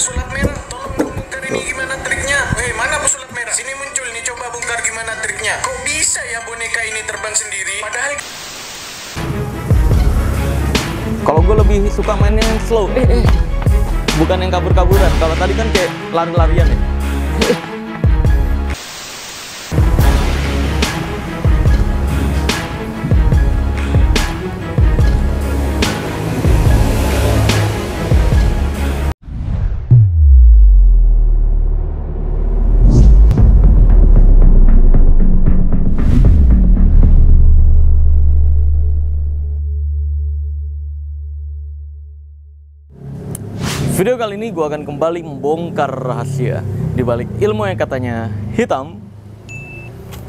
Pesulap merah, tolong bongkar ini gimana triknya? Mana pesulap merah? Sini muncul nih, coba bongkar gimana triknya. Kok bisa ya boneka ini terbang sendiri? Padahal kalau gue lebih suka mainnya yang slow, bukan yang kabur-kaburan. Kalau tadi kan kayak lari-larian ya. Video kali ini gue akan kembali membongkar rahasia di balik ilmu yang katanya hitam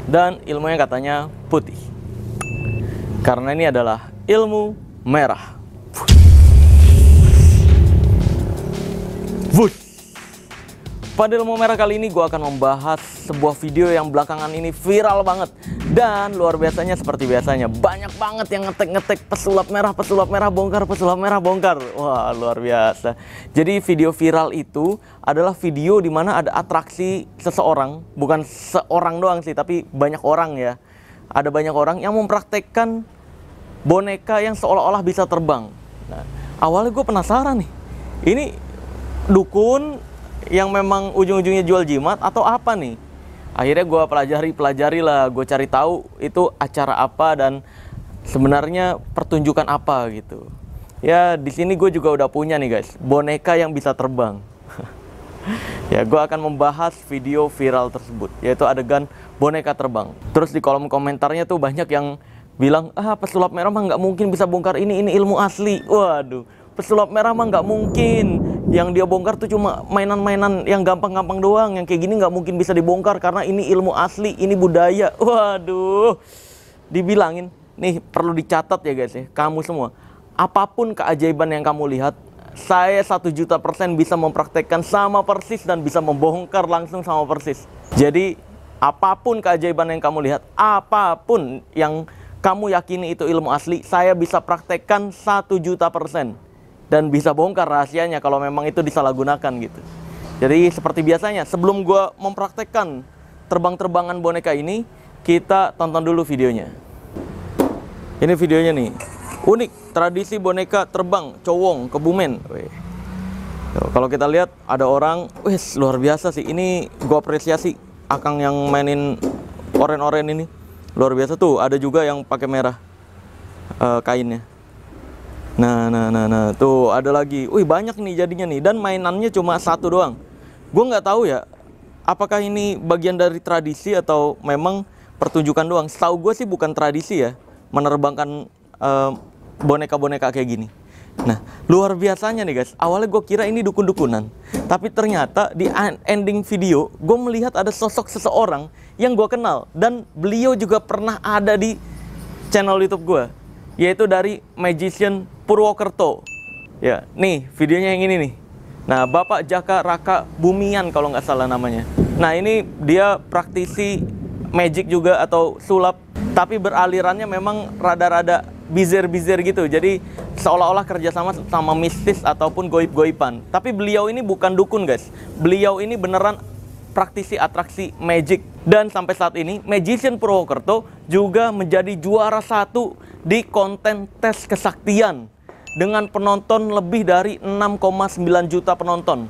dan ilmu yang katanya putih. Karena ini adalah ilmu merah. Wush. Pada ilmu merah kali ini gue akan membahas sebuah video yang belakangan ini viral banget. Dan luar biasanya seperti biasanya, banyak banget yang ngetek-ngetek pesulap merah bongkar, pesulap merah bongkar. Wah, luar biasa. Jadi video viral itu adalah video di mana ada atraksi seseorang, bukan seorang doang sih, tapi banyak orang ya. Ada banyak orang yang mempraktekkan boneka yang seolah-olah bisa terbang. Nah, awalnya gue penasaran nih, ini dukun yang memang ujung-ujungnya jual jimat atau apa nih? Akhirnya gue pelajari lah, gue cari tahu itu acara apa dan sebenarnya pertunjukan apa gitu. Ya di sini gue juga udah punya nih guys, boneka yang bisa terbang. Ya gue akan membahas video viral tersebut, yaitu adegan boneka terbang. Terus di kolom komentarnya tuh banyak yang bilang, pesulap merah mah nggak mungkin bisa bongkar ini ilmu asli. Waduh, pesulap merah mah nggak mungkin. Yang dia bongkar tuh cuma mainan-mainan yang gampang-gampang doang. Yang kayak gini nggak mungkin bisa dibongkar karena ini ilmu asli, ini budaya. Waduh, dibilangin. Nih perlu dicatat ya guys ya, kamu semua. Apapun keajaiban yang kamu lihat, saya 1.000.000% bisa mempraktekkan sama persis dan bisa membongkar langsung sama persis. Jadi apapun keajaiban yang kamu lihat, apapun yang kamu yakini itu ilmu asli, saya bisa praktekkan 1.000.000%. Dan bisa bongkar rahasianya kalau memang itu disalahgunakan gitu. Jadi seperti biasanya, sebelum gue mempraktekkan terbang-terbangan boneka ini, kita tonton dulu videonya. Ini videonya nih, unik, tradisi boneka terbang cowong Kebumen. Kalau kita lihat ada orang, luar biasa sih. Ini gue apresiasi akang yang mainin oren-oren ini, luar biasa tuh. Ada juga yang pakai merah kainnya. Nah, tuh ada lagi. Banyak nih jadinya nih. Dan mainannya cuma satu doang. Gue nggak tahu ya, apakah ini bagian dari tradisi atau memang pertunjukan doang. Setahu gue sih bukan tradisi ya, menerbangkan boneka-boneka kayak gini. Nah, luar biasanya nih guys. Awalnya gue kira ini dukun-dukunan. Tapi ternyata di ending video, gue melihat ada sosok seseorang yang gue kenal. Dan beliau juga pernah ada di channel YouTube gue, yaitu dari Magician Purwokerto. Ya, nih videonya yang ini nih. Nah, Bapak Jaka Raka Bumian kalau nggak salah namanya. Nah, ini dia praktisi magic juga atau sulap, tapi beralirannya memang rada-rada bizar-bizar gitu. Jadi seolah-olah kerjasama sama mistis ataupun goib-goiban. Tapi beliau ini bukan dukun guys. Beliau ini beneran praktisi atraksi magic. Dan sampai saat ini Magician Purwokerto juga menjadi juara 1 di konten tes kesaktian dengan penonton lebih dari 6,9 juta penonton.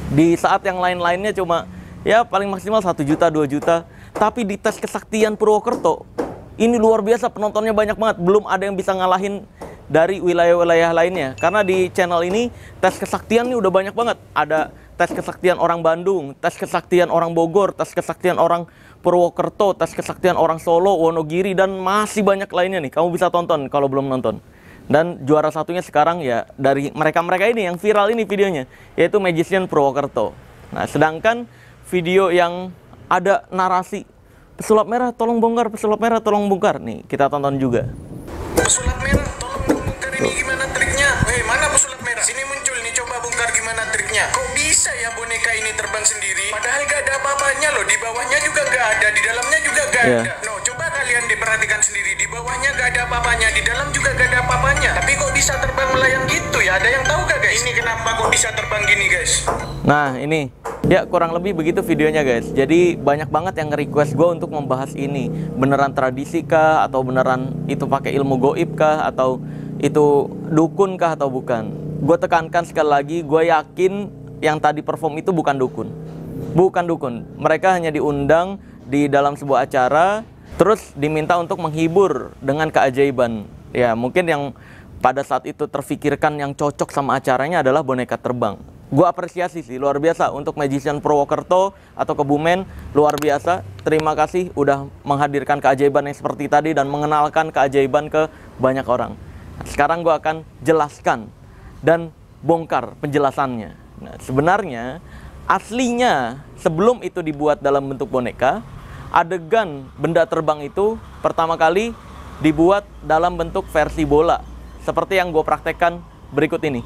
Di saat yang lain-lainnya cuma ya paling maksimal 1 juta, 2 juta. Tapi di tes kesaktian Purwokerto ini luar biasa, penontonnya banyak banget. Belum ada yang bisa ngalahin dari wilayah-wilayah lainnya. Karena di channel ini tes kesaktian ini udah banyak banget. Ada tes kesaktian orang Bandung, tes kesaktian orang Bogor, tes kesaktian orang Purwokerto, tes kesaktian orang Solo, Wonogiri, dan masih banyak lainnya nih. Kamu bisa tonton kalau belum nonton. Dan juara satunya sekarang ya dari mereka-mereka ini yang viral ini videonya, yaitu Magician Purwokerto. Nah, sedangkan video yang ada narasi pesulap merah tolong bongkar, pesulap merah tolong bongkar, nih kita tonton juga. Pesulap merah tolong bongkar ini gimana triknya? Mana pesulap merah? Sini muncul nih, coba bongkar gimana triknya. Kok bisa ya boneka ini terbang sendiri? Padahal gak ada apa-apanya loh, di bawahnya juga gak ada, di dalamnya juga gak ada. No, coba kalian diperhatikan sendiri, di bawah bawahnya gak ada apa-apanya, di dalam juga gak ada apa-apanya. Tapi kok bisa terbang melayang gitu ya? Ada yang tahu gak guys? Ini kenapa kok bisa terbang gini guys? Nah ini, ya kurang lebih begitu videonya guys. Jadi banyak banget yang nge-request gue untuk membahas ini. Beneran tradisi kah? Atau beneran itu pakai ilmu goib kah? Atau itu dukun kah atau bukan? Gue tekankan sekali lagi, gue yakin yang tadi perform itu bukan dukun. Bukan dukun. Mereka hanya diundang di dalam sebuah acara, terus diminta untuk menghibur dengan keajaiban. Ya mungkin yang pada saat itu terfikirkan yang cocok sama acaranya adalah boneka terbang. Gue apresiasi sih, luar biasa untuk Magician Purwokerto atau Kebumen, luar biasa. Terima kasih udah menghadirkan keajaiban yang seperti tadi dan mengenalkan keajaiban ke banyak orang. Sekarang gue akan jelaskan dan bongkar penjelasannya. Nah, sebenarnya aslinya sebelum itu dibuat dalam bentuk boneka, adegan benda terbang itu pertama kali dibuat dalam bentuk versi bola, seperti yang gue praktekkan berikut ini.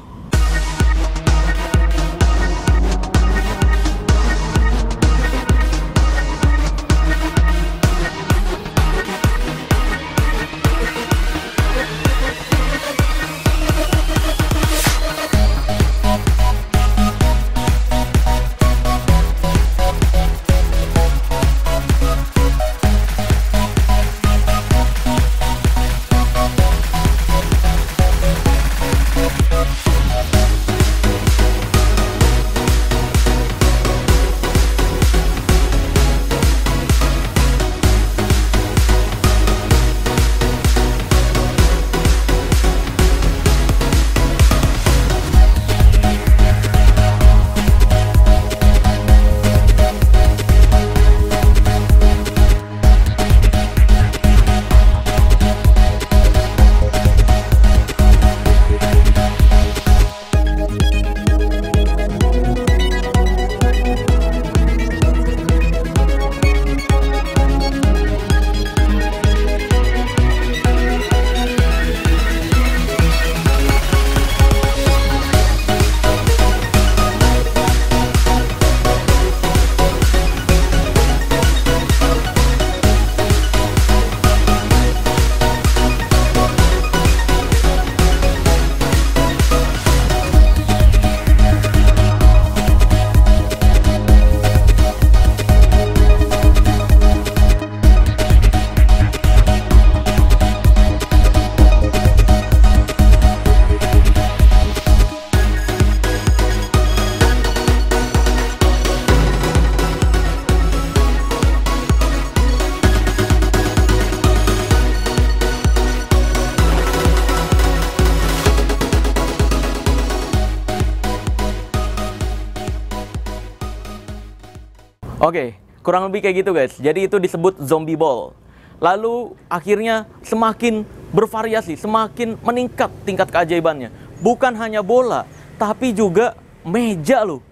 Oke, kurang lebih kayak gitu guys. Jadi itu disebut zombie ball. Lalu akhirnya semakin bervariasi, semakin meningkat tingkat keajaibannya. Bukan hanya bola, tapi juga meja loh.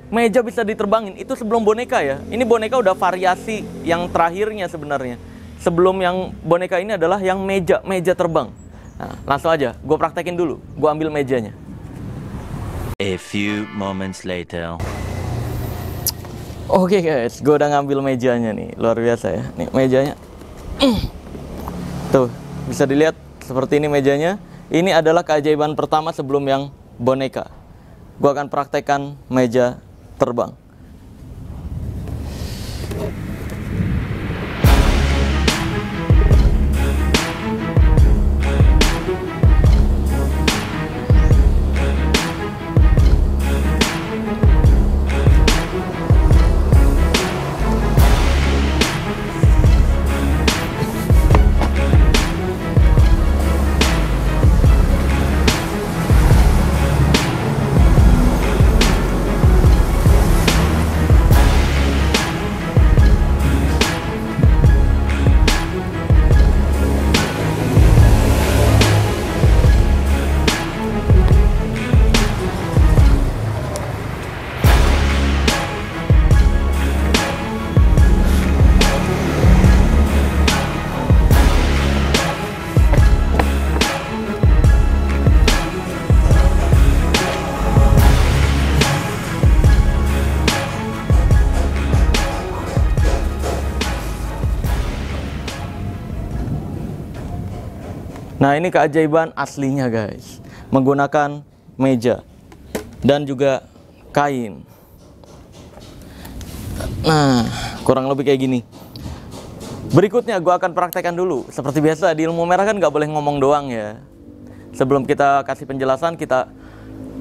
Meja bisa diterbangin. Itu sebelum boneka ya. Ini boneka udah variasi yang terakhirnya sebenarnya. Sebelum yang boneka ini adalah yang meja terbang. Nah, langsung aja, gue praktekin dulu. Gue ambil mejanya. A few moments later. Oke guys, gue udah ngambil mejanya nih, luar biasa ya. Nih mejanya, tuh bisa dilihat seperti ini mejanya. Ini adalah keajaiban pertama sebelum yang boneka. Gue akan praktekkan meja terbang. Nah, ini keajaiban aslinya guys, menggunakan meja dan juga kain. Nah, kurang lebih kayak gini. Berikutnya gue akan praktekkan dulu. Seperti biasa di ilmu merah kan nggak boleh ngomong doang ya. Sebelum kita kasih penjelasan, kita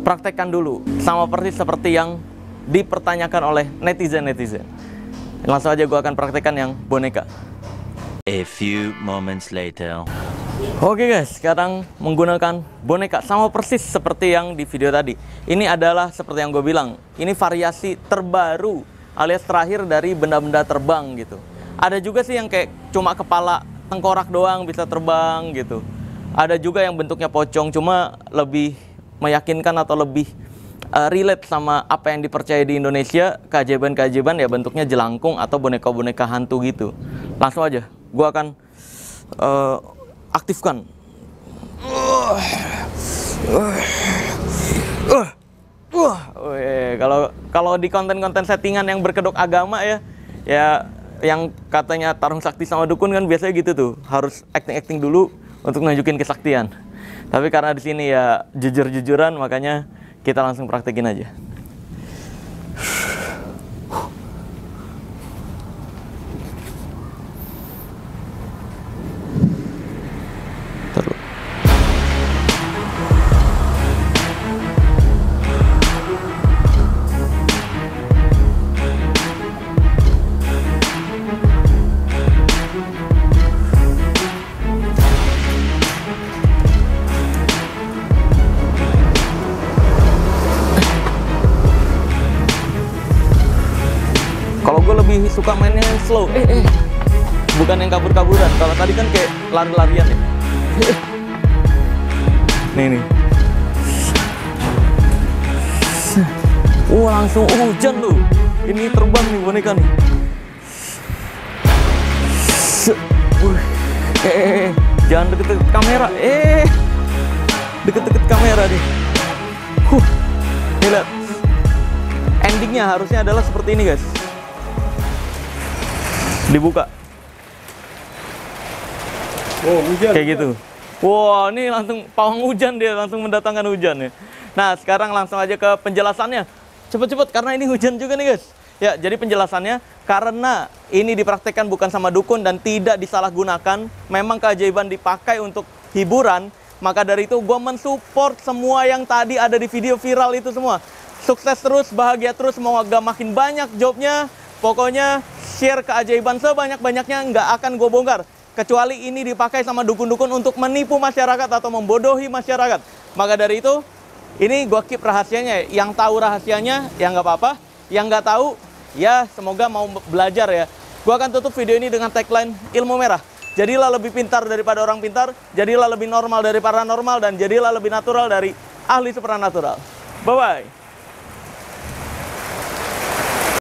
praktekkan dulu sama persis seperti yang dipertanyakan oleh netizen-netizen. Langsung aja gue akan praktekkan yang boneka. A few moments later. Oke guys, sekarang menggunakan boneka sama persis seperti yang di video tadi. Ini adalah seperti yang gue bilang, ini variasi terbaru alias terakhir dari benda-benda terbang gitu. Ada juga sih yang kayak cuma kepala tengkorak doang bisa terbang gitu. Ada juga yang bentuknya pocong, cuma lebih meyakinkan atau lebih relate sama apa yang dipercaya di Indonesia. Keajaiban-keajaiban ya bentuknya jelangkung atau boneka-boneka hantu gitu. Langsung aja, gue akan aktifkan. Kalau di konten-konten settingan yang berkedok agama ya yang katanya tarung sakti sama dukun kan biasanya gitu tuh, harus acting dulu untuk nunjukin kesaktian. Tapi karena di sini ya jujur-jujuran, makanya kita langsung praktekin aja. Kalau gue lebih suka mainnya yang slow, bukan yang kabur-kaburan. Kalau tadi kan kayak lari-larian ya. Nih. Langsung hujan loh. Ini terbang nih boneka nih. Jangan deket-deket kamera. Deket-deket kamera nih. Nih lihat. Endingnya harusnya adalah seperti ini guys. Dibuka. Hujan. Kayak gitu. Ini langsung pawang hujan, dia langsung mendatangkan hujan ya. Nah, sekarang langsung aja ke penjelasannya. Cepet-cepet karena ini hujan juga nih guys. Ya, jadi penjelasannya karena ini dipraktekkan bukan sama dukun dan tidak disalahgunakan, memang keajaiban dipakai untuk hiburan, maka dari itu gue mensupport semua yang tadi ada di video viral itu semua. Sukses terus, bahagia terus, semoga makin banyak jobnya. Pokoknya share keajaiban sebanyak-banyaknya, nggak akan gue bongkar. Kecuali ini dipakai sama dukun-dukun untuk menipu masyarakat atau membodohi masyarakat. Maka dari itu, ini gue keep rahasianya. Yang tahu rahasianya, ya nggak apa-apa. Yang nggak tahu, ya semoga mau belajar ya. Gue akan tutup video ini dengan tagline ilmu merah. Jadilah lebih pintar daripada orang pintar, jadilah lebih normal dari paranormal, dan jadilah lebih natural dari ahli supranatural. Bye-bye.